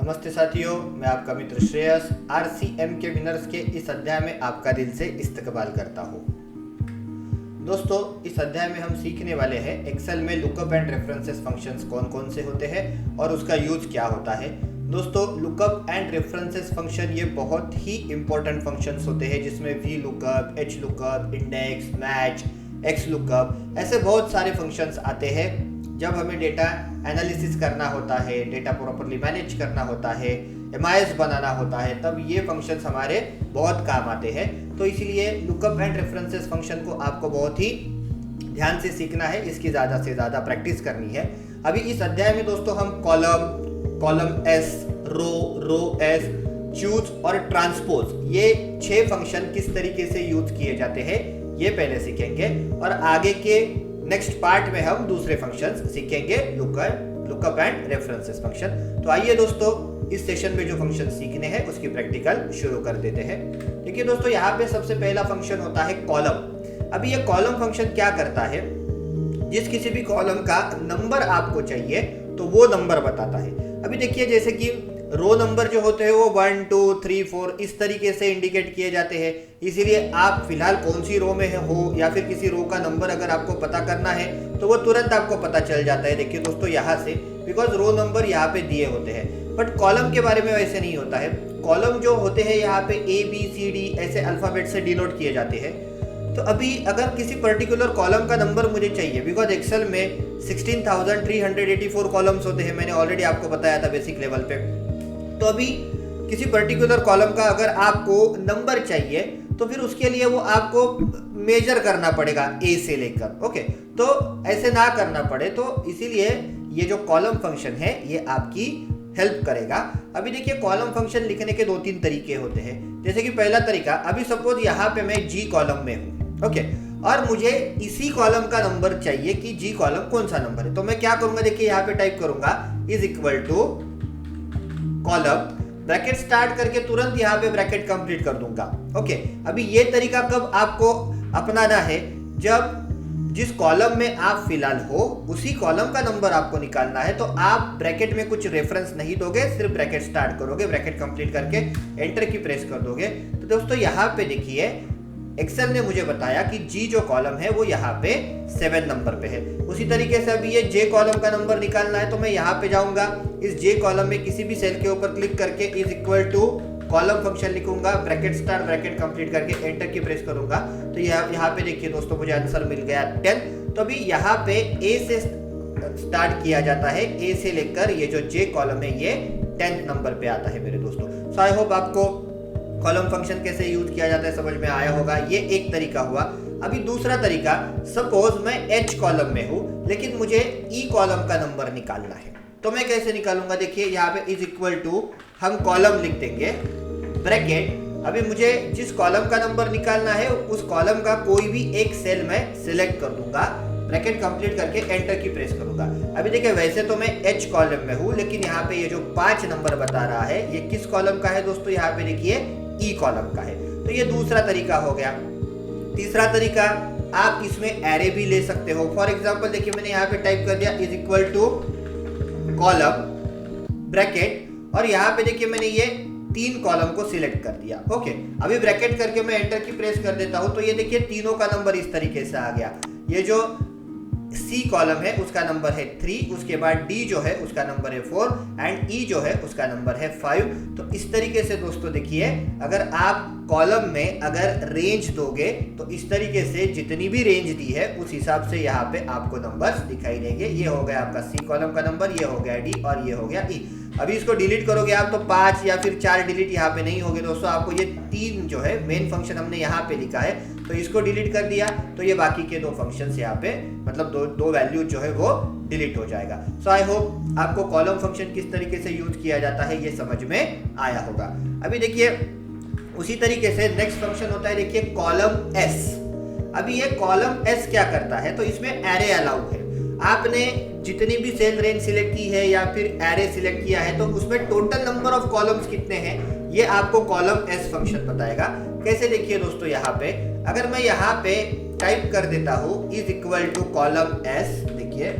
नमस्ते साथियों, मैं आपका मित्र श्रेयस RCM के विनर्स के इस अध्याय में आपका दिल से इस्तकबाल करता हूँ। दोस्तों, इस अध्याय में हम सीखने वाले हैं एक्सेल में लुकअप एंड रेफरेंसेस फंक्शंस कौन कौन से होते हैं और उसका यूज क्या होता है। दोस्तों, लुकअप एंड रेफरेंसेस फंक्शन ये बहुत ही इंपॉर्टेंट फंक्शंस होते हैं जिसमें V lookup, H lookup, index, match, X lookup ऐसे बहुत सारे फंक्शंस आते हैं। जब हमें डेटा एनालिसिस करना होता है, डेटा प्रॉपर्ली मैनेज करना होता है, MIS बनाना होता है, तब ये फंक्शंस हमारे बहुत काम आते हैं। तो इसीलिए लुकअप एंड रेफरेंसेस फंक्शन को आपको बहुत ही ध्यान से सीखना है, इसकी ज़्यादा से ज़्यादा प्रैक्टिस करनी है। अभी इस अध्याय में दोस्तों हम column S, rho S, choose और ट्रांसपोज ये 6 फंक्शन किस तरीके से यूज किए जाते हैं ये पहले सीखेंगे और आगे के नेक्स्ट पार्ट में हम दूसरे फंक्शंस सीखेंगे, लुकअप एंड रेफरेंसेस फंक्शन। तो आइए दोस्तों, इस सेशन में जो फंक्शन सीखने हैं उसकी प्रैक्टिकल शुरू कर देते हैं। देखिए दोस्तों, यहाँ पे सबसे पहला फंक्शन होता है कॉलम। अभी ये कॉलम फंक्शन क्या करता है, जिस किसी भी कॉलम का नंबर आपको चाहिए तो वो नंबर बताता है। अभी देखिए, जैसे कि रो नंबर जो होते हैं वो 1, 2, 3, 4 इस तरीके से इंडिकेट किए जाते हैं। इसीलिए आप फिलहाल कौन सी रो में हो या फिर किसी रो का नंबर अगर आपको पता करना है तो वो तुरंत आपको पता चल जाता है। देखिए दोस्तों, यहाँ से बिकॉज रो नंबर यहाँ पे दिए होते हैं। बट कॉलम के बारे में वैसे नहीं होता है। कॉलम जो होते हैं यहाँ पे ABCD ऐसे अल्फाबेट से डिनोट किए जाते हैं। तो अभी अगर किसी पर्टिकुलर कॉलम का नंबर मुझे चाहिए, बिकॉज एक्सेल में 16,384 कॉलम्स होते हैं, मैंने ऑलरेडी आपको बताया था बेसिक लेवल पे। तो अभी किसी पर्टिकुलर कॉलम का अगर आपको नंबर चाहिए तो फिर उसके लिए वो आपको मेजर करना पड़ेगा A से लेकर। ओके, तो ऐसे ना करना पड़े, तो इसीलिए ये जो कॉलम फंक्शन है ये आपकी हेल्प करेगा। अभी देखिए, कॉलम फंक्शन लिखने के 2-3 तरीके होते हैं। जैसे कि पहला तरीका, अभी सपोज यहाँ पे मैं G कॉलम में हूँ, ओके, और मुझे इसी कॉलम का नंबर चाहिए कि G कॉलम कौन सा नंबर है। तो मैं क्या करूंगा, देखिए यहाँ पे टाइप करूंगा is equal to column, bracket start करके तुरंत यहाँ पे ब्रैकेट कंप्लीट कर दूंगा। ओके, अभी ये तरीका कब आपको अपनाना है, जब जिस कॉलम में आप फिलहाल हो उसी कॉलम का नंबर आपको निकालना है। तो आप ब्रैकेट में कुछ रेफरेंस नहीं दोगे, सिर्फ ब्रैकेट स्टार्ट करोगे, ब्रैकेट कंप्लीट करके एंटर की प्रेस कर दोगे। तो दोस्तों, यहाँ पे देखिए एक्सेल ने मुझे बताया कि G जो कॉलम है वो यहाँ पे 7 नंबर पे है। उसी तरीके से अभी ये J कॉलम का नंबर निकालना है, तो मैं यहाँ पे जाऊंगा, इस J कॉलम में किसी भी सेल के ऊपर क्लिक करके is equal to column function लिखूंगा, ब्रैकेट स्टार्ट, ब्रैकेट कंप्लीट करके एंटर की प्रेस करूंगा। तो यहाँ पे देखिए दोस्तों, मुझे आंसर मिल गया 10। तो अभी यहाँ पे A से स्टार्ट किया जाता है, A से लेकर ये जो J कॉलम है ये 10th नंबर पे आता है मेरे दोस्तों। सो आई होप आपको कॉलम फंक्शन कैसे यूज किया जाता है समझ में आया होगा। ये एक तरीका हुआ। अभी दूसरा तरीका, सपोज मैं H कॉलम में हूं लेकिन मुझे E कॉलम का नंबर निकालना है, तो मैं कैसे निकालूंगा। देखिए यहाँ पे इज इक्वल टू हम कॉलम लिख देंगे, ब्रैकेट। अभी मुझे जिस कॉलम का नंबर निकालना है उस कॉलम का कोई भी एक सेल में सिलेक्ट कर दूंगा, ब्रैकेट कंप्लीट करके एंटर की प्रेस करूंगा। अभी देखिए, वैसे तो मैं H कॉलम में हूं लेकिन यहाँ पे ये जो 5 नंबर बता रहा है ये किस कॉलम का है दोस्तों, यहाँ पे देखिए E कॉलम का है। तो ये दूसरा तरीका हो गया। तीसरा तरीका, आप इसमें एरे भी ले सकते हो। फॉर एग्जांपल देखिए, मैंने यहाँ पे टाइप कर दिया is equal to column, bracket, और यहाँ पे देखिए मैंने ये 3 कॉलम को सिलेक्ट कर दिया। ओके, अभी ब्रैकेट करके मैं एंटर की प्रेस कर देता हूं, तो ये देखिए तीनों का नंबर इस तरीके से आ गया। ये जो C कॉलम है उसका नंबर है 3, उसके बाद D जो है उसका नंबर है 4 एंड E जो है उसका नंबर है 5। तो इस तरीके से दोस्तों देखिए, अगर आप कॉलम में अगर रेंज दोगे तो इस तरीके से जितनी भी रेंज दी है उस हिसाब से यहाँ पे आपको नंबर्स दिखाई देंगे। ये हो गया आपका C कॉलम का नंबर, ये हो गया D और ये हो गया E। अभी इसको डिलीट करोगे आप तो 5 या फिर 4 डिलीट यहाँ पे नहीं होंगे दोस्तों। आपको ये 3 जो है मेन फंक्शन हमने यहाँ पे लिखा है, तो इसको डिलीट कर दिया तो ये बाकी के 2 फंक्शंस यहाँ पे मतलब दो वैल्यू जो है वो डिलीट हो जाएगा। सो आई होप आपको कॉलम फंक्शन किस तरीके से यूज किया जाता है ये समझ में आया होगा। अभी देखिए, उसी तरीके से नेक्स्ट फंक्शन होता है, देखिए कॉलम S। अभी ये कॉलम S क्या करता है, तो इसमें एरे अलाउ है। आपने जितनी भी सेल रेंज सिलेक्ट की है या फिर एरे सिलेक्ट किया है तो उसमें टोटल नंबर ऑफ कॉलम्स कितने हैं ये आपको कॉलम S फंक्शन बताएगा। कैसे, देखिए दोस्तों, यहाँ पे अगर मैं यहाँ पे टाइप कर देता हूँ is equal to column S, देखिए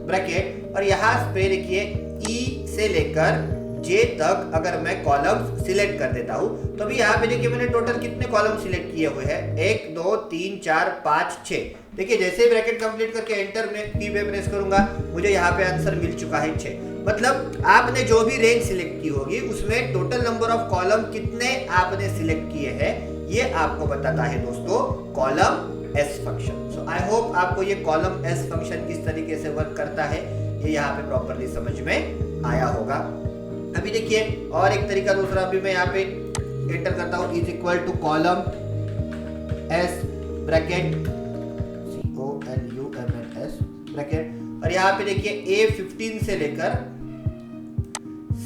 ब्रैकेट, और यहाँ पे देखिए E से लेकर जे तक अगर मैं कॉलम्स सिलेक्ट कर देता हूं तो अभी यहाँ पे देखिए मैंने टोटल कितने कॉलम सिलेक्ट किए हुए हैं, 1 2 3 4 5 6। देखिए जैसे ही ब्रैकेट कंप्लीट करके एंटर में की पे प्रेस करूंगा मुझे यहाँ पे आंसर मिल चुका है 6। मतलब आपने जो भी रेंज सिलेक्ट की होगी उसमें टोटल नंबर ऑफ कॉलम कितने आपने सिलेक्ट किए हैं ये आपको बताता है दोस्तों column S function. So I hope आपको ये कॉलम एस फंक्शन किस तरीके से वर्क करता है ये यहाँ पे प्रॉपरली समझ में आया होगा। अभी देखिए और एक तरीका दूसरा भी मैं यहाँ पे एंटर करता हूँ is equal to column S bracket COLUMNS bracket और यहाँ पे देखिए A15 से लेकर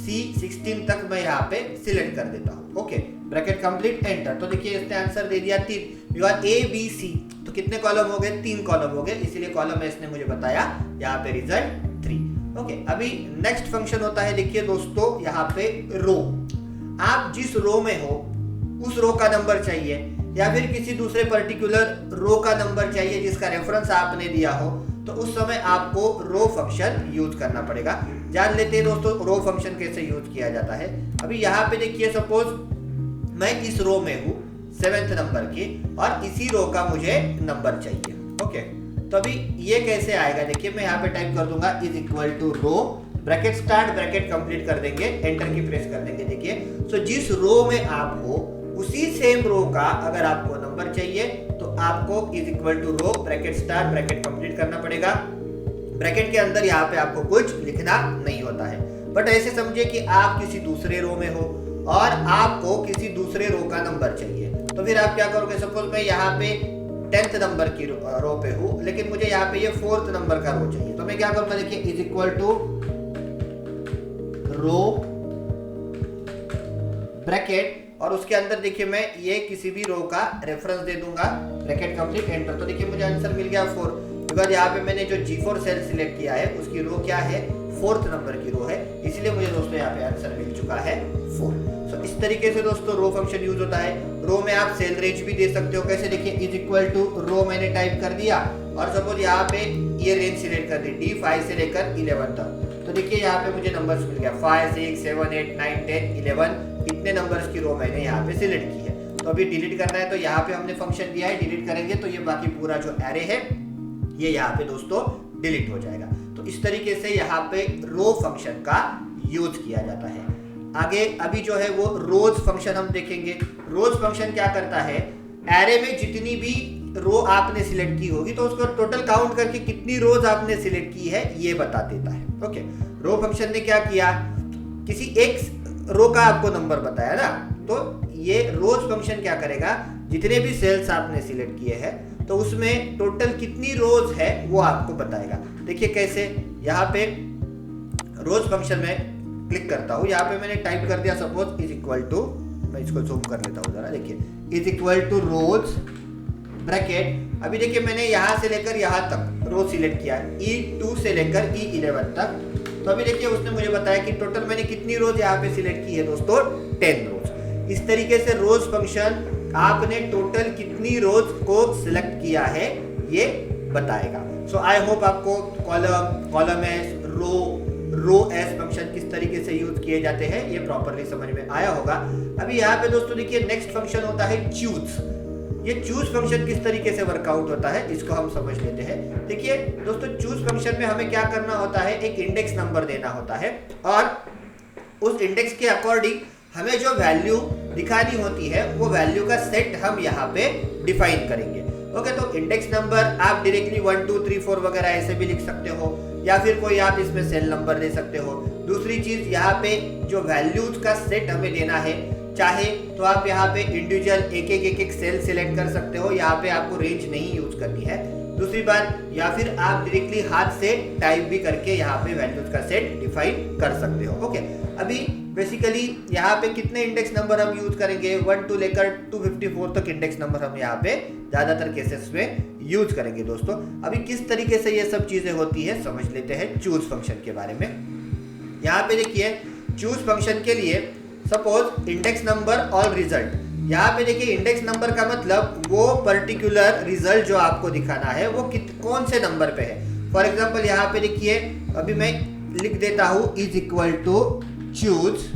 C16 तक मैं यहाँ पे सिलेक्ट कर देता हूँ। Okay bracket complete enter. तो देखिए इसने आंसर दे दिया 3 बिकॉज ABC तो कितने कॉलम हो गए 3 कॉलम हो गए इसलिए कॉलम एस ने मुझे बताया यहाँ पे रिजल्ट 3। ओके अभी नेक्स्ट फंक्शन होता है देखिए दोस्तों यहाँ पे रो। आप जिस रो में हो उस रो का नंबर चाहिए या फिर किसी दूसरे पर्टिकुलर रो का नंबर चाहिए जिसका रेफरेंस आपने दिया हो तो उस समय आपको रो फंक्शन यूज करना पड़ेगा। जान लेते हैं दोस्तों रो फंक्शन कैसे यूज किया जाता है। अभी यहाँ पे देखिए सपोज मैं इस रो में हूँ 7th नंबर की और इसी रो का मुझे नंबर चाहिए। ओके तो अभी ये कैसे आएगा देखिए मैं यहाँ पे टाइप कर दूंगा is equal to row bracket start bracket complete कर देंगे एंटर की प्रेस कर देंगे। देखिए तो जिस रो में आप हो उसी सेम रो का अगर आपको नंबर चाहिए तो आपको is equal to row bracket start bracket complete करना पड़ेगा। ब्रैकेट के अंदर यहाँ पे आपको कुछ लिखना नहीं होता है बट ऐसे समझिए कि आप किसी दूसरे रो में हो और आपको किसी दूसरे रो का नंबर चाहिए तो फिर आप क्या करोगे। सपोज मैं यहाँ पे 10th नंबर की रो पे हूँ लेकिन मुझे यहाँ पे ये 4th नंबर का रो चाहिए तो मैं क्या करूंगा देखिए is equal to row bracket और उसके अंदर देखिए मैं ये किसी भी रो का रेफरेंस दे दूंगा ब्रैकेट कंप्लीट एंटर। तो देखिए मुझे आंसर मिल गया 4 बिकॉज यहाँ पे मैंने जो G4 सेल सिलेक्ट किया है उसकी रो क्या है 4th नंबर की रो है इसलिए मुझे दोस्तों यहाँ पे आंसर मिल चुका है 4। सो इस तरीके से दोस्तों रो फंक्शन यूज होता है। रो में आप सेल रेंज भी दे सकते हो कैसे देखिए इज इक्वल टू रो मैंने टाइप कर दिया और सपोज यहाँ पे ये रेंज सिलेक्ट कर दी D5 से लेकर 11 तक तो देखिए यहाँ पे मुझे नंबर्स मिल गया 5 6 7 8 9 10 11 इतने नंबर्स की रो मैंने यहाँ पे सिलेक्ट की है। तो अभी डिलीट करना है तो यहाँ पे हमने फंक्शन दिया है डिलीट करेंगे तो ये बाकी पूरा जो एरे है ये यहाँ पे दोस्तों डिलीट हो जाएगा। तो इस तरीके से यहाँ पे रो फंक्शन का यूज किया जाता है। आगे अभी जो है वो रोज फंक्शन हम देखेंगे। रोज फंक्शन क्या करता है एरे में जितनी भी रो आपने सिलेक्ट की होगी तो उसको टोटल काउंट करके कितनी रोज आपने सिलेक्ट की है ये बता देता है। ओके रो फंक्शन ने क्या किया किसी एक रो का आपको नंबर बताया ना तो ये रोज फंक्शन क्या करेगा जितने भी सेल्स आपने सिलेक्ट किए हैं तो उसमें टोटल कितनी रोज है वो आपको बताएगा। देखिए कैसे यहाँ पे रोज फंक्शन में क्लिक करता हूँ यहाँ पे मैंने टाइप कर दिया सपोज इज इक्वल टू मैं इसको जूम कर लेता हूँ जरा देखिए is equal to rows bracket. अभी देखिए मैंने यहाँ से लेकर यहाँ तक रो सिलेक्ट किया E2 से लेकर E11 तक तो अभी देखिए उसने मुझे बताया कि टोटल मैंने कितनी रोज यहाँ पे सिलेक्ट की है दोस्तों 10 रोज। इस तरीके से रोज फंक्शन आपने टोटल कितनी रोज को सिलेक्ट किया है ये बताएगा। सो आई होप आपको column S rho S function किस तरीके से यूज किए जाते हैं ये प्रॉपरली समझ में आया होगा। अभी यहाँ पे दोस्तों देखिए नेक्स्ट फंक्शन होता है चूज। ये चूज फंक्शन किस तरीके से वर्कआउट होता है इसको हम समझ लेते हैं। देखिए दोस्तों चूज फंक्शन में हमें क्या करना होता है एक इंडेक्स नंबर देना होता है और उस इंडेक्स के अकॉर्डिंग हमें जो वैल्यू दिखानी होती है वो वैल्यू का सेट हम यहाँ पे डिफाइन करेंगे। ओके तो इंडेक्स नंबर आप डायरेक्टली 1 2 3 4 वगैरह ऐसे भी लिख सकते हो या फिर कोई आप इसमें सेल नंबर दे सकते हो। दूसरी चीज यहाँ पे जो वैल्यूज का सेट हमें देना है चाहे तो आप यहाँ पे इंडिविजुअल एक सेल सिलेक्ट कर सकते हो यहाँ पे आपको रेंज नहीं यूज करनी है। दूसरी बात या फिर आप डायरेक्टली हाथ से टाइप भी करके यहाँ पे वैल्यूज का सेट डिफाइन कर सकते हो। ओके अभी बेसिकली यहाँ पे कितने इंडेक्स नंबर हम यूज करेंगे 1 to लेकर 254 तक इंडेक्स नंबर हम यहाँ पे ज्यादातर केसेस में यूज करेंगे दोस्तों। अभी किस तरीके से ये सब चीजें होती है समझ लेते हैं चूज फंक्शन के बारे में। यहाँ पे देखिए चूज फंक्शन के लिए सपोज इंडेक्स नंबर और रिजल्ट। यहाँ पे देखिए इंडेक्स नंबर का मतलब वो पर्टिकुलर रिजल्ट जो आपको दिखाना है वो कौन से नंबर पे है। फॉर एग्जांपल यहाँ पे देखिए अभी मैं लिख देता हूं is equal to choose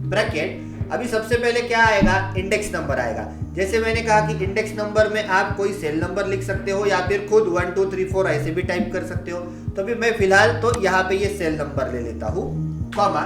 bracket. अभी सबसे पहले क्या आएगा, इंडेक्स नंबर आएगा। जैसे मैंने कहा कि इंडेक्स नंबर में आप कोई सेल नंबर लिख सकते हो या फिर खुद 1 2 3 4 ऐसे भी टाइप कर सकते हो। तो अभी मैं फिलहाल तो यहाँ पे ये सेल नंबर ले लेता हूँ कॉमा,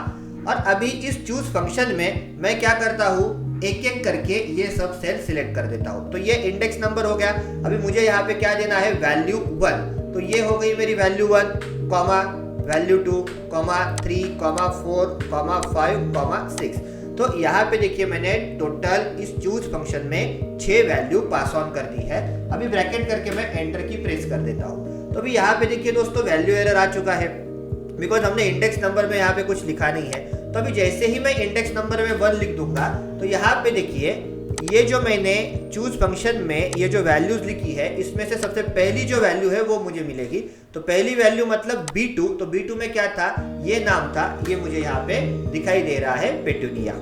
और अभी इस चूज फंक्शन में मैं क्या करता हूँ, एक एक करके ये सब सेल सिलेक्ट कर देता हूँ। तो ये इंडेक्स नंबर हो गया। अभी मुझे यहाँ पे क्या देना है, वैल्यू 1। तो ये हो गई मेरी value 1 comma value 2 comma 3 comma 4 comma 5 comma 6। तो यहाँ पे देखिए मैंने टोटल इस चूज फंक्शन में 6 वैल्यू पास ऑन कर दी है। अभी ब्रैकेट करके मैं एंटर की प्रेस कर देता हूँ। तो अभी यहाँ पे देखिए दोस्तों वैल्यू एरर आ चुका है, बिकॉज हमने इंडेक्स नंबर में यहाँ पे कुछ लिखा नहीं है। तो अभी जैसे ही मैं इंडेक्स नंबर में 1 लिख दूंगा तो यहाँ पे देखिए ये जो मैंने चूज फंक्शन में ये जो वैल्यूज लिखी है इसमें से सबसे पहली जो वैल्यू है वो मुझे मिलेगी। तो पहली वैल्यू मतलब B2, तो B2 में क्या था, ये नाम था, ये मुझे यहाँ पे दिखाई दे रहा है पेटूनिया।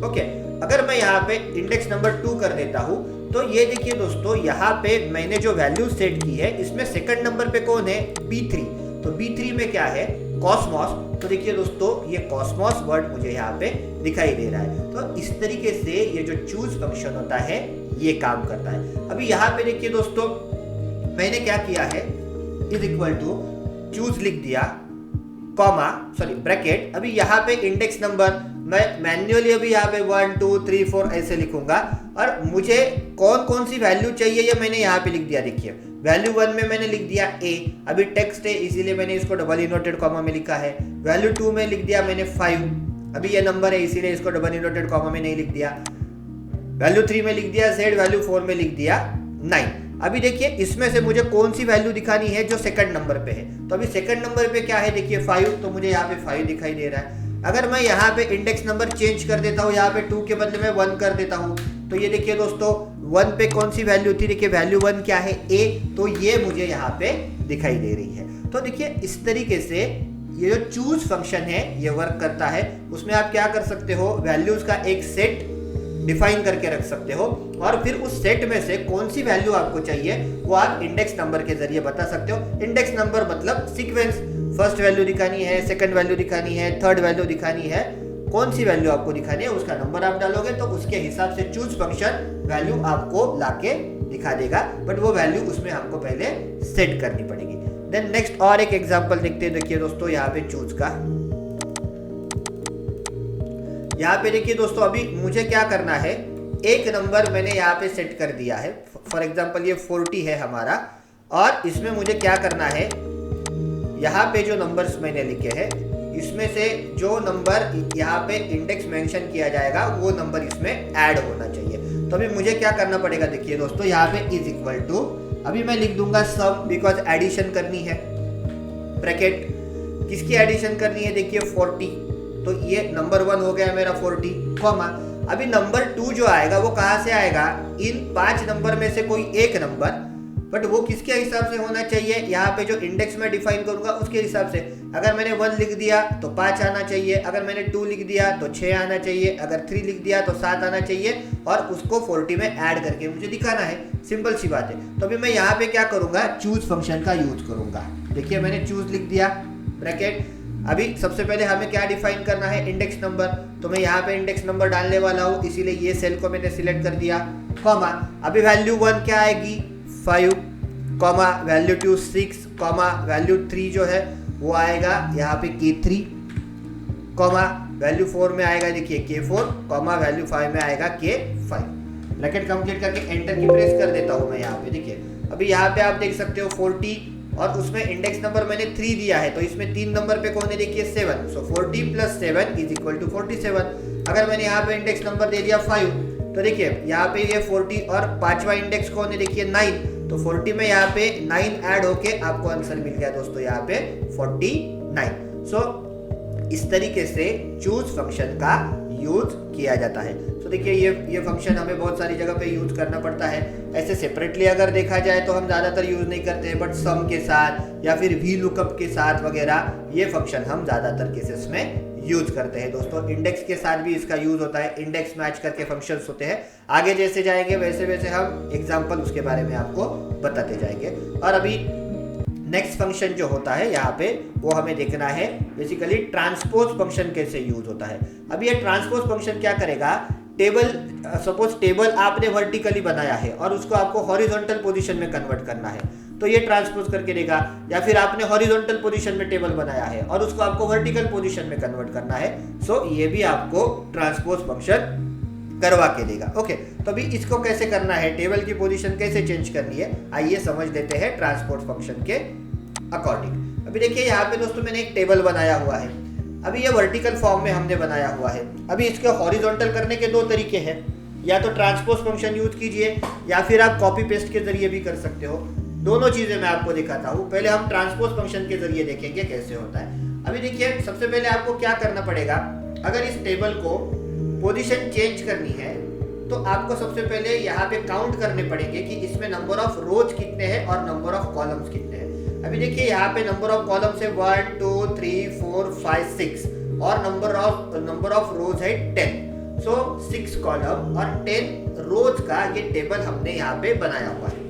ओके, अगर मैं यहाँ पे इंडेक्स नंबर 2 कर देता हूँ तो ये देखिए दोस्तों यहाँ पे मैंने जो वैल्यू सेट की है इसमें सेकंड नंबर पे कौन है, B3। तो B3 में क्या है, कॉस्मॉस। तो देखिए दोस्तों ये कॉस्मॉस वर्ड मुझे यहाँ पे दिखाई दे रहा है। तो इस तरीके से ये जो चूज फंक्शन होता है ये काम करता है। अभी यहाँ पे देखिए दोस्तों मैंने क्या किया है, इज इक्वल टू चूज लिख दिया कॉमा सॉरी ब्रैकेट। अभी यहाँ पे इंडेक्स नंबर मैं मैन्युअली अभी यहाँ पे 1 2 3 4 ऐसे लिखूंगा, और मुझे कौन कौन सी वैल्यू चाहिए ये मैंने यहाँ पे लिख दिया। देखिए वैल्यू 1 में मैंने लिख दिया A, अभी टेक्स्ट है इसीलिए मैंने इसको डबल इनवर्टेड कॉमा में लिखा है। वैल्यू 2 में लिख दिया मैंने 5, अभी ये नंबर है इसीलिए इसको डबल इनवर्टेड कॉमा में नहीं लिख दिया। वैल्यू 3 में लिख दिया Z, वैल्यू 4 में लिख दिया 9। अभी देखिए इसमें से मुझे कौन सी वैल्यू दिखानी है जो सेकंड नंबर पे है। तो अभी सेकंड नंबर पे क्या है, देखिए 5, तो मुझे यहाँ पे 5 दिखाई दे रहा है। अगर मैं यहाँ पे इंडेक्स नंबर चेंज कर देता हूँ, यहाँ पे 2 के बदले में 1 कर देता हूँ, तो ये देखिए दोस्तों 1 पे कौन सी वैल्यू थी, देखिए वैल्यू 1 क्या है, A, तो ये मुझे यहाँ पे दिखाई दे रही है। तो देखिए इस तरीके से ये जो चूज फंक्शन है ये वर्क करता है। उसमें आप क्या कर सकते हो, वैल्यूज का एक सेट डिफाइन करके रख सकते हो, और फिर उस सेट में से कौन सी वैल्यू आपको चाहिए वो आप इंडेक्स नंबर के जरिए बता सकते हो। इंडेक्स नंबर मतलब सीक्वेंस, फर्स्ट वैल्यू दिखानी है, सेकंड वैल्यू दिखानी है, थर्ड वैल्यू दिखानी है, कौन सी वैल्यू आपको दिखानी है उसका नंबर आप डालोगे तो उसके हिसाब से चूज फंक्शन वैल्यू आपको लाके दिखा देगा। बट वो वैल्यू उसमें हमको पहले सेट करनी पड़ेगी। देन नेक्स्ट और एक एग्जांपल देखते हैं। देखिए दोस्तों यहाँ पे चूज का, यहाँ पे देखिए दोस्तों अभी मुझे क्या करना है, एक नंबर मैंने यहाँ पे सेट कर दिया है। फॉर एग्जांपल ये 40 है हमारा, और इसमें मुझे क्या करना है, यहाँ पे जो नंबर्स मैंने लिखे हैं इसमें से जो नंबर यहाँ पे इंडेक्स मेंशन किया जाएगा वो नंबर इसमें ऐड होना चाहिए। तो अभी मुझे क्या करना पड़ेगा, देखिए दोस्तों यहाँ पे इज इक्वल टू, अभी मैं लिख दूंगा सम, बिकॉज एडिशन करनी है। ब्रैकेट किसकी एडिशन करनी है, देखिए 40, तो ये नंबर 1 हो गया मेरा 40 कॉमा। अभी नंबर 2 जो आएगा वो कहाँ से आएगा, इन 5 नंबर में से कोई एक नंबर, बट वो किसके हिसाब से होना चाहिए, यहाँ पे जो इंडेक्स में डिफाइन करूंगा उसके हिसाब से। अगर मैंने 1 लिख दिया तो 5 आना चाहिए, अगर मैंने 2 लिख दिया तो 6 आना चाहिए, अगर 3 लिख दिया तो 7 आना चाहिए, और उसको 40 में ऐड करके मुझे दिखाना है। सिंपल सी बात है। तो अभी मैं यहाँ पे क्या करूंगा, चूज फंक्शन का यूज करूंगा। देखिए मैंने चूज लिख दिया ब्रैकेट। अभी सबसे पहले हमें क्या डिफाइन करना है, इंडेक्स नंबर, तो मैं यहाँ पे इंडेक्स नंबर डालने वाला हूँ, इसीलिए ये सेल को मैंने सिलेक्ट कर दिया कॉमा। अभी वैल्यू 1 क्या आएगी, 5 कॉमा वैल्यू 2 6 कॉमा वैल्यू 3 जो है वो आएगा यहाँ पे K3 कॉमा वैल्यू 4 में आएगा देखिए K4 कॉमा वैल्यू 5 में आएगा K5। ब्रैकेट कंप्लीट करके एंटर की प्रेस कर देता हूँ मैं यहाँ पे। देखिए अभी यहाँ पे आप देख सकते हो 40, और उसमें इंडेक्स नंबर मैंने 3 दिया है, तो इसमें 3 नंबर पे कौन है, देखिए 7। सो 40 + 7 इज इक्वल टू 47। अगर मैंने यहाँ पे इंडेक्स नंबर दे दिया 5, तो देखिए यहाँ पे ये 40 और 5वां इंडेक्स कौन है, देखिए 9, तो 40 में यहाँ पे 9 ऐड होके आपको आंसर मिल गया दोस्तों यहाँ पे 49। सो इस तरीके से चूज फंक्शन का यूज किया जाता है। तो देखिए ये फंक्शन हमें बहुत सारी जगह पे यूज करना पड़ता है। ऐसे सेपरेटली अगर देखा जाए तो हम ज़्यादातर यूज नहीं करते हैं, बट सम के साथ या फिर वी लुकअप के साथ वगैरह ये फंक्शन हम ज़्यादातर केसेस में यूज करते हैं दोस्तों। इंडेक्स के साथ भी इसका यूज होता है, इंडेक्स मैच करके फंक्शंस होते हैं। आगे जैसे जाएंगे वैसे वैसे हम एग्जाम्पल उसके बारे में आपको बताते जाएंगे। और अभी नेक्स्ट फंक्शन जो होता है यहाँ पे वो हमें देखना है, बेसिकली ट्रांसपोज फंक्शन कैसे यूज होता है। अब ये ट्रांसपोज फंक्शन क्या करेगा, टेबल, सपोज टेबल आपने वर्टिकली बनाया है और उसको आपको हॉरिजॉन्टल पोजीशन में कन्वर्ट करना है, तो ये ट्रांसपोज करके देगा। या फिर आपने हॉरिजॉन्टल पोजीशन में टेबल बनाया है और उसको आपको वर्टिकल पोजीशन में कन्वर्ट करना है, सो ये भी आपको ट्रांसपोज फंक्शन करवा के देगा। ओके, तो अभी इसको कैसे करना है, टेबल की पोजीशन कैसे चेंज करनी है, आइए समझ लेते हैं ट्रांसपोज फंक्शन के अकॉर्डिंग। अभी देखिए यहाँ पे दोस्तों मैंने एक टेबल बनाया हुआ है, अभी ये वर्टिकल फॉर्म में हमने बनाया हुआ है। अभी इसको हॉरिजॉन्टल करने के दो तरीके हैं, या तो ट्रांसपोज फंक्शन यूज कीजिए या फिर आप कॉपी पेस्ट के जरिए भी कर सकते हो। दोनों चीजें मैं आपको दिखाता हूँ। पहले हम ट्रांसपोज फंक्शन के जरिए देखेंगे कैसे होता है। अभी देखिए सबसे पहले आपको क्या करना पड़ेगा, अगर इस टेबल को पोजीशन चेंज करनी है तो आपको सबसे पहले यहाँ पे काउंट करने पड़ेंगे कि इसमें नंबर ऑफ रोज कितने हैं और नंबर ऑफ कॉलम्स कितने हैं। अभी देखिए यहाँ पे नंबर ऑफ कॉलम्स है 1 2 3 4 5 6 और नंबर ऑफ रोज है 10। सो 6 कॉलम और 10 रोज का ये टेबल हमने यहाँ पे बनाया हुआ है।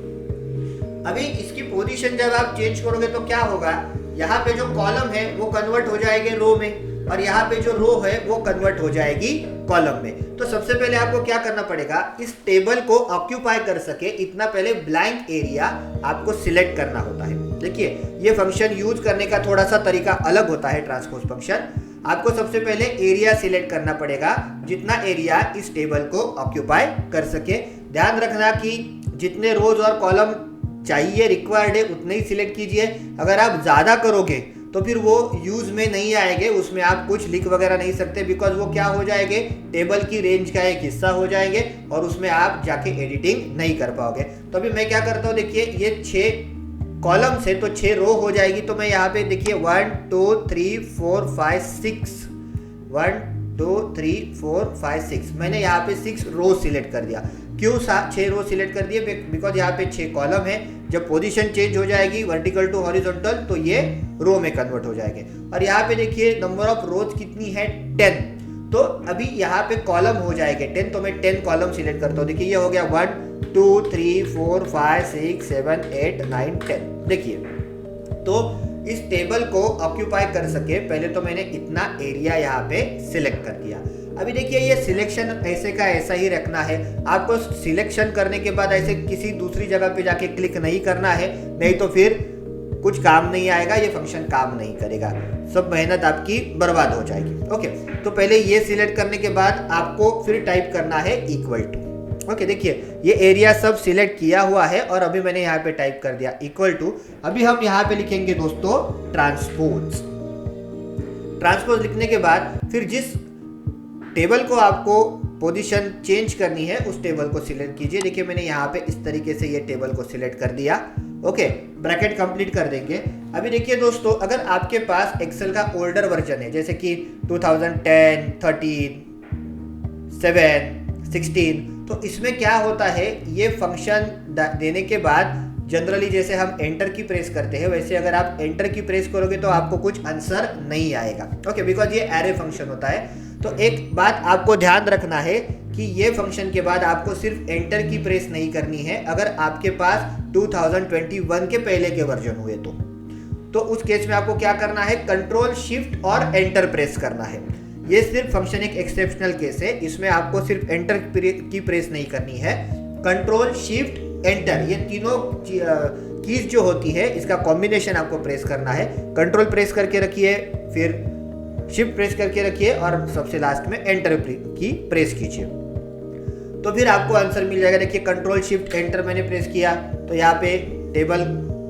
अभी इसकी पोजीशन जब आप चेंज करोगे तो क्या होगा, यहाँ पे जो कॉलम है वो कन्वर्ट हो जाएंगे रो में और यहाँ पे जो रो है वो कन्वर्ट हो जाएगी कॉलम में। तो सबसे पहले आपको क्या करना पड़ेगा, इस टेबल को ऑक्यूपाई कर सके इतना पहले ब्लैंक एरिया आपको सिलेक्ट करना होता है। देखिए ये फंक्शन यूज करने का थोड़ा सा तरीका अलग होता है ट्रांसपोज फंक्शन। आपको सबसे पहले एरिया सिलेक्ट करना पड़ेगा, जितना एरिया इस टेबल को ऑक्यूपाई कर सके। ध्यान रखना कि जितने रोज और कॉलम चाहिए रिक्वायर्ड है उतने ही सिलेक्ट कीजिए। अगर आप ज़्यादा करोगे तो फिर वो यूज में नहीं आएंगे, उसमें आप कुछ लिख वगैरह नहीं सकते, बिकॉज वो क्या हो जाएंगे, टेबल की रेंज का एक हिस्सा हो जाएंगे और उसमें आप जाके एडिटिंग नहीं कर पाओगे। तो अभी मैं क्या करता हूँ, देखिए ये 6 कॉलम से तो 6 रो हो जाएगी। तो मैं यहाँ पे देखिए 1 2 3 4 5 6 1 2 3 4 5 6 मैंने यहाँ पे 6 रो सिलेक्ट कर दिया। क्यों 6 रो सिलेक्ट कर दिए, बिकॉज यहाँ पे 6 कॉलम है। जब पोजीशन चेंज हो जाएगी वर्टिकल टू हॉरिजॉन्टल तो ये रो में कन्वर्ट हो जाएंगे। और यहाँ पे देखिए नंबर ऑफ रोज कितनी है 10, तो अभी यहाँ पे कॉलम हो जाएंगे 10, तो मैं 10 कॉलम सिलेक्ट करता हूँ। देखिए ये हो गया 1 2 3 4 5 6 7 8 9 10। देखिए तो इस टेबल को ऑक्यूपाई कर सके पहले तो मैंने इतना एरिया यहाँ पे सिलेक्ट कर दिया। अभी देखिए ये सिलेक्शन ऐसे का ऐसा ही रखना है, आपको सिलेक्शन करने के बाद ऐसे किसी दूसरी जगह पे जाके क्लिक नहीं करना है, नहीं तो फिर कुछ काम नहीं आएगा, ये फंक्शन काम नहीं करेगा, सब मेहनत आपकी बर्बाद हो जाएगी। ओके, तो पहले ये सिलेक्ट करने के बाद आपको फिर टाइप करना है इक्वल टू। ओके, देखिए ये एरिया सब सिलेक्ट किया हुआ है और अभी मैंने यहाँ पे टाइप कर दिया इक्वल टू। अभी हम यहाँ पे लिखेंगे दोस्तों ट्रांसपोज। ट्रांसपोज लिखने के बाद फिर जिस टेबल को आपको पोजीशन चेंज करनी है उस टेबल को सिलेक्ट कीजिए। देखिए मैंने यहाँ पे इस तरीके से ये टेबल को सिलेक्ट कर दिया। ओके, ब्रैकेट कंप्लीट कर देंगे। अभी देखिए दोस्तों, अगर आपके पास एक्सेल का ओल्डर वर्जन है जैसे कि 2010, 13, 7, 16, तो इसमें क्या होता है, ये फंक्शन देने के बाद जनरली जैसे हम एंटर की प्रेस करते हैं वैसे अगर आप एंटर की प्रेस करोगे तो आपको कुछ आंसर नहीं आएगा। ओके, बिकॉज ये एरे फंक्शन होता है। तो एक बात आपको ध्यान रखना है कि ये फंक्शन के बाद आपको सिर्फ एंटर की प्रेस नहीं करनी है अगर आपके पास 2021 के पहले के वर्जन हुए तो उस केस में आपको क्या करना है, कंट्रोल शिफ्ट और एंटर प्रेस करना है। ये सिर्फ फंक्शन एक एक्सेप्शनल केस है, इसमें आपको सिर्फ एंटर की प्रेस नहीं करनी है, कंट्रोल शिफ्ट एंटर ये तीनों कीज जो होती है इसका कॉम्बिनेशन आपको प्रेस करना है। कंट्रोल प्रेस करके रखिए, फिर शिफ्ट प्रेस करके रखिए और सबसे लास्ट में एंटर की प्रेस कीजिए, तो फिर आपको आंसर मिल जाएगा। देखिए कंट्रोल शिफ्ट एंटर मैंने प्रेस किया तो यहाँ पे टेबल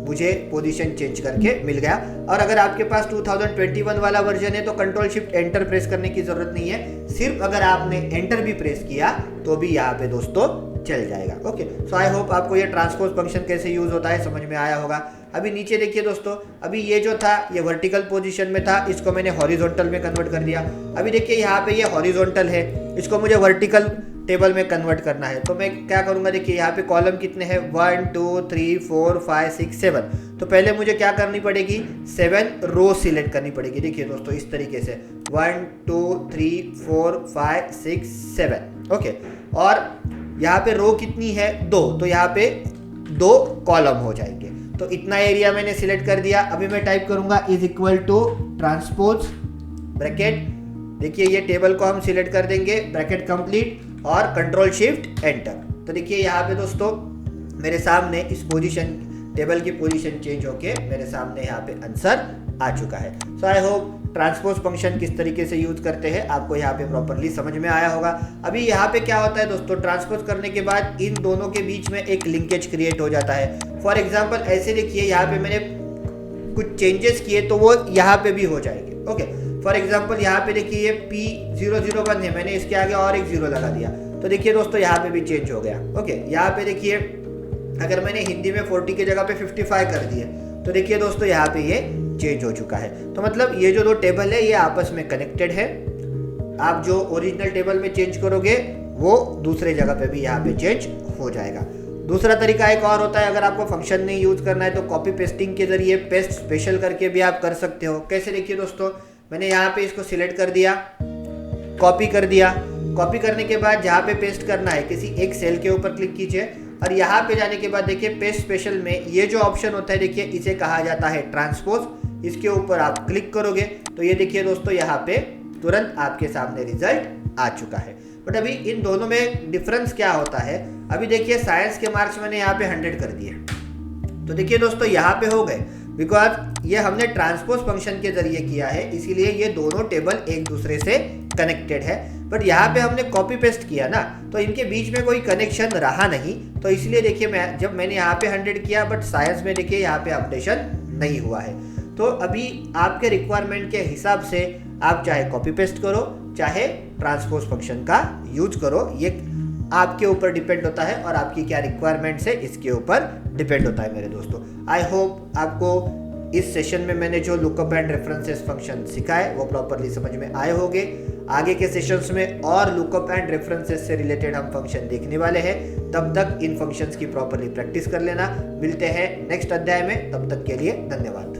मुझे पोजीशन चेंज करके मिल गया। और अगर आपके पास 2021 वाला वर्जन है तो कंट्रोल शिफ्ट एंटर प्रेस करने की जरूरत नहीं है, सिर्फ अगर आपने एंटर भी प्रेस किया तो भी यहाँ पे दोस्तों चल जाएगा। ओके, सो आई होप आपको ये ट्रांसपोज फंक्शन कैसे यूज होता है समझ में आया होगा। अभी नीचे देखिए दोस्तों, अभी ये जो था ये वर्टिकल पोजीशन में था, इसको मैंने हॉरिजॉन्टल में कन्वर्ट कर दिया। अभी देखिए यहाँ पे ये हॉरिजॉन्टल है, इसको मुझे वर्टिकल टेबल में कन्वर्ट करना है, तो मैं क्या करूंगा, देखिए यहाँ पे कॉलम कितने हैं 1 2 3 4 5 6 7, तो पहले मुझे क्या करनी पड़ेगी 7 रो सिलेक्ट करनी पड़ेगी। देखिए दोस्तों इस तरीके से 1 2 3 4 5 6 7। ओके, और यहाँ पे रो कितनी है 2, तो यहाँ पे 2 कॉलम हो जाएंगे। तो इतना एरिया मैंने सिलेक्ट कर दिया। अभी मैं टाइप करूंगा is equal to transpose bracket, देखिए ये टेबल को हम सिलेक्ट कर देंगे, ब्रैकेट कंप्लीट और कंट्रोल शिफ्ट एंटर। तो देखिए यहाँ पे दोस्तों मेरे सामने इस पोजीशन, टेबल की पोजीशन चेंज होके मेरे सामने यहाँ पे आंसर आ चुका है। So I hope transpose function किस तरीके से यूज करते हैं आपको यहाँ पे प्रॉपरली समझ में आया होगा। अभी यहाँ पे क्या होता है दोस्तों, ट्रांसपोज करने के बाद इन दोनों के बीच में एक लिंकेज क्रिएट हो जाता है। फॉर एग्जाम्पल ऐसे देखिए यहाँ पे मैंने कुछ चेंजेस किए तो वो यहाँ पे भी हो जाएंगे। ओके, फॉर एग्जाम्पल यहाँ पे देखिए ये P001 है, मैंने इसके आगे और एक 0 लगा दिया, तो देखिए दोस्तों यहाँ पे भी चेंज हो गया। ओके, यहाँ पे देखिए अगर मैंने हिंदी में 40 की जगह पे 55 कर दिए तो देखिए दोस्तों यहाँ पे ये चेंज हो चुका है। तो मतलब ये जो दो टेबल है ये आपस में कनेक्टेड है। आप जो ओरिजिनल टेबल में चेंज करोगे वो दूसरे जगह पे भी यहाँ पे चेंज हो जाएगा। दूसरा तरीका एक और होता है, अगर आपको फंक्शन नहीं यूज करना है तो कॉपी पेस्टिंग के जरिए पेस्ट स्पेशल करके भी आप कर सकते हो। कैसे, देखिए दोस्तों मैंने यहाँ पे इसको सिलेक्ट कर दिया, कॉपी कर दिया, कॉपी करने के बाद जहाँ पे पेस्ट करना है किसी एक सेल के ऊपर क्लिक कीजिए और यहाँ पे जाने के बाद देखिए पेस्ट स्पेशल में ये जो ऑप्शन होता है देखिए इसे कहा जाता है ट्रांसपोज। इसके ऊपर आप क्लिक करोगे तो ये देखिए दोस्तों यहाँ पे तुरंत आपके सामने रिजल्ट आ चुका है। बट अभी इन दोनों में डिफरेंस क्या होता है, अभी देखिए साइंस के मार्क्स मैंने यहाँ पे 100 कर दिए, तो देखिए दोस्तों यहाँ पे हो गए बिकॉज ये हमने ट्रांसपोज फंक्शन के जरिए किया है, इसीलिए ये दोनों टेबल एक दूसरे से कनेक्टेड है। बट यहाँ पे हमने कॉपी पेस्ट किया ना, तो इनके बीच में कोई कनेक्शन रहा नहीं, तो इसलिए देखिए जब मैंने यहाँ पे 100 किया बट साइंस में देखिए यहाँ पे अपडेशन नहीं हुआ है। तो अभी आपके रिक्वायरमेंट के हिसाब से आप चाहे कॉपी पेस्ट करो चाहे ट्रांसपोज फंक्शन का यूज करो, ये आपके ऊपर डिपेंड होता है और आपकी क्या रिक्वायरमेंट्स है इसके ऊपर डिपेंड होता है मेरे दोस्तों। आई होप आपको इस सेशन में मैंने जो लुकअप एंड रेफरेंसेस फंक्शन सिखाए वो प्रॉपरली समझ में आए होंगे। आगे के सेशंस में और लुकअप एंड रेफरेंसेस से रिलेटेड हम फंक्शन देखने वाले हैं, तब तक इन फंक्शंस की प्रॉपरली प्रैक्टिस कर लेना। मिलते हैं नेक्स्ट अध्याय में, तब तक के लिए धन्यवाद।